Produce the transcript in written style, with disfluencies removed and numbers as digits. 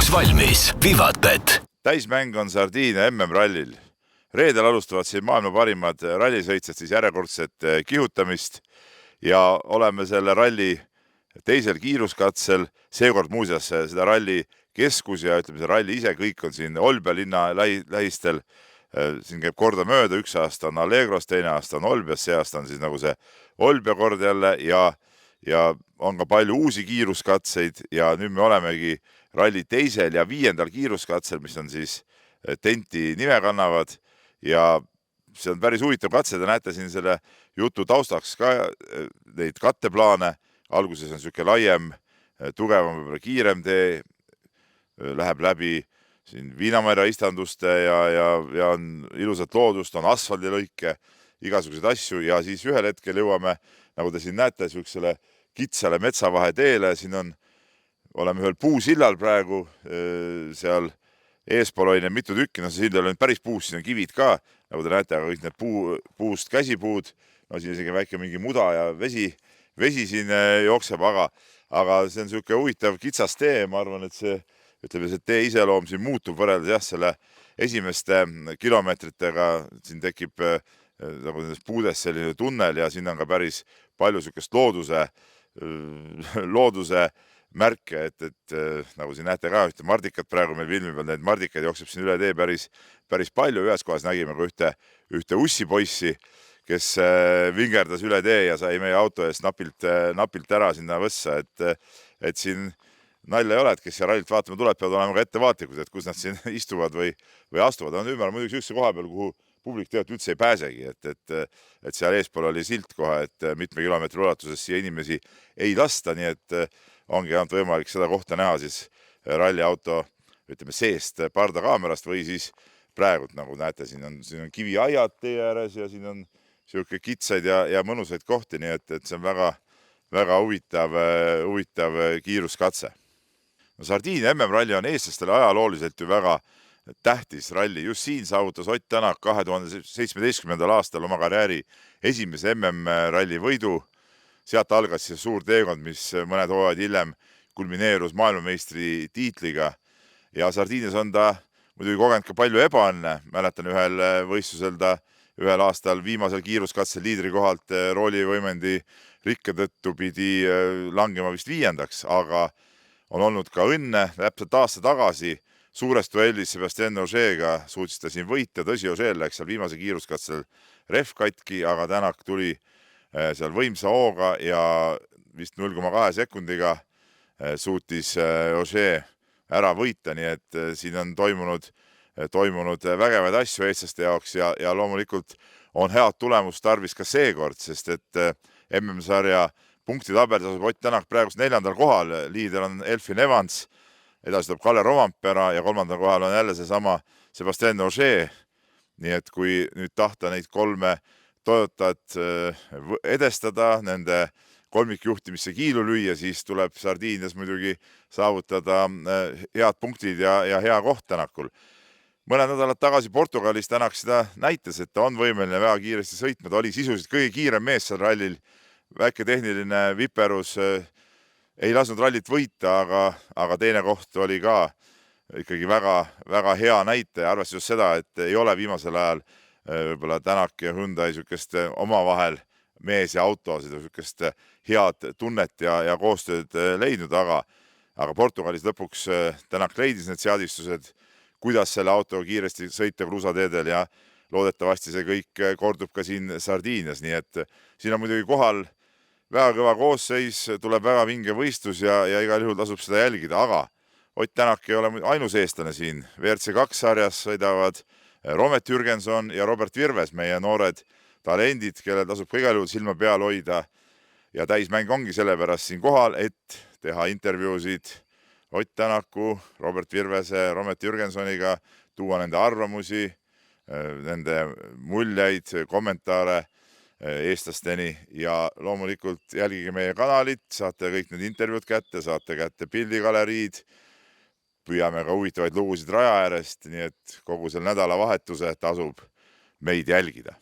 Olles valmis, Vivatbet. Täismäng on Sardiinia MM-rallil. Reedel alustavad siin maailma parimad rallisõitsjad siis järjekordset kihutamist ja oleme selle ralli teisel kiiruskatsel. Seekord muuseas seda ralli keskus ja ütleme see ralli ise kõik on siin Olbia linna lähistel. Siin käib korda mööda, üks aasta on Allegros, teine aasta on Olbias, see aasta on siis nagu see Olbia kord jälle ja on ka palju uusi kiiruskatseid ja nüüd me olemegi ralli teisel ja 5. kiiruskatsel, mis on siis Tenti nime kannavad ja see on päris huvitav katse, te näete siin selle jutu taustaks ka neid katteplaane. Alguses on selline laiem, tugevam, kiirem tee, läheb läbi siin Viinamäe istanduste ja on ilusat loodust, on asfaldilõike, igasuguseid asju ja siis ühel hetkel jõuame, nagu te siin näete, sellisele kitsale metsavaheteele. Siin oleme ühel puusillal praegu, seal eespool oli mitu tükki, no see sild oli päris puus, siin on kivid ka, nagu te näete, aga kõik need puust käsipuud, no siin isegi väike mingi muda ja vesi siin jookseb, aga see on selline huvitav kitsas tee. Ma arvan, et see tee iseloom siin muutub võrreldes selle esimeste kilomeetritega. Siin tekib nagu nendes puudes selline tunnel ja siin on ka päris palju sellisest looduse märke, et nagu siin näete ka ühte mardikat praegu meil filmi peal, need mardikaid jookseb siin üle tee päris palju. Ühes kohas nägime ka ühte ussipoissi, kes vingerdas üle tee ja sai meie auto eest napilt ära sinna võssa, et siin nalja ei ole, et kes siia rallilt vaatama tuleb, peavad olema ka ettevaatlikud, et kus nad siin istuvad või astuvad. On ümber muidugi süüsse koha peal, kuhu publik tegelikult üldse ei pääsegi, et seal eespool oli silt kohe, et mitme kilomeetri ulatuses siia inimesi ei lasta, nii et ongi ainult võimalik seda kohta näha siis ralliauto, ütleme seest pardakaamerast või siis praegult, nagu näete, siin on kiviaiad tee ääres ja siin on selline kitsaid ja mõnusaid kohti, nii et see on väga huvitav kiiruskatse. No, Sardiinia MM-ralli on eestlastele ajalooliselt ju väga tähtis ralli. Just siin saavutas Ott Tänak 2017. aastal oma karjääri esimese MM-ralli võidu. Sealt algas see suur teekond, mis mõned hooajad hiljem kulmineerus maailmameistri tiitliga. Ja Sardiinias on ta muidugi kogenud ka palju ebaõnne. Mäletan ühel võistlusel ta ühel aastal viimasel kiiruskatsel liidri kohalt roolivõimendi rikke tõttu pidi langema vist 5., aga on olnud ka õnne. Täpselt aasta tagasi suures duellis Sébastien Ogiega suutis ta siin võita. Tõsi, Ogiel läks seal viimase kiiruskatsel rehv katki, aga Tänak tuli seal võimsa hooga ja vist 0,2 sekundiga suutis Ogier ära võita, nii et siin on toimunud vägevaid asju eestlaste jaoks ja loomulikult on head tulemust tarvis ka seekord, sest et MM-sarja punktitabel tasub Ott Tänak praegust 4. kohal, liider on Elfyn Evans, edasi tuleb Kalle Rovampera ja 3. kohal on jälle seesama Sébastien Ogier. Nii et kui nüüd tahta neid 3 Toyotat edestada, nende kolmikjuhtimisse kiilu lüüa, siis tuleb Sardiinias muidugi saavutada head punktid ja hea koht Tänakul. Mõned nädalad tagasi Portugalis Tänak seda näitas, et ta on võimeline väga kiiresti sõitma. Ta oli sisuliselt kõige kiirem mees seal rallil. Väike tehniline viperus ei lasknud rallit võita, aga teine koht oli ka ikkagi väga hea näite ja arvestades seda, et ei ole viimasel ajal võib-olla Tänak ja Hyundai sükest omavahel mees ja auto sükest head tunnet ja koostööd leidnud, aga Portugalis lõpuks Tänak leidis need seadistused, kuidas selle auto kiiresti sõita kruusateedel ja loodetavasti see kõik kordub ka siin Sardiinias, nii et siin on muidugi kohal väga kõva koosseis, tuleb väga vinge võistlus ja igal juhul tasub seda jälgida, aga Ott Tänak ei ole ainus eestlane siin. WRC2 sarjas sõidavad Romet Jürgenson ja Robert Virves, meie noored talendid, kellel tasub ka igal juhul silma peal hoida ja täismäng ongi sellepärast siin kohal, et teha intervjuusid Ott Tänaku, Robert Virvese, Romet Jürgensoniga, tuua nende arvamusi, nende muljeid, kommentaare eestlasteni ja loomulikult jälgige meie kanalit, saate kõik need intervjuud kätte, saate kätte pildigaleriid, püüame ka huvitavaid lugusid raja äärest, nii et kogu selle nädalavahetuse tasub meid jälgida.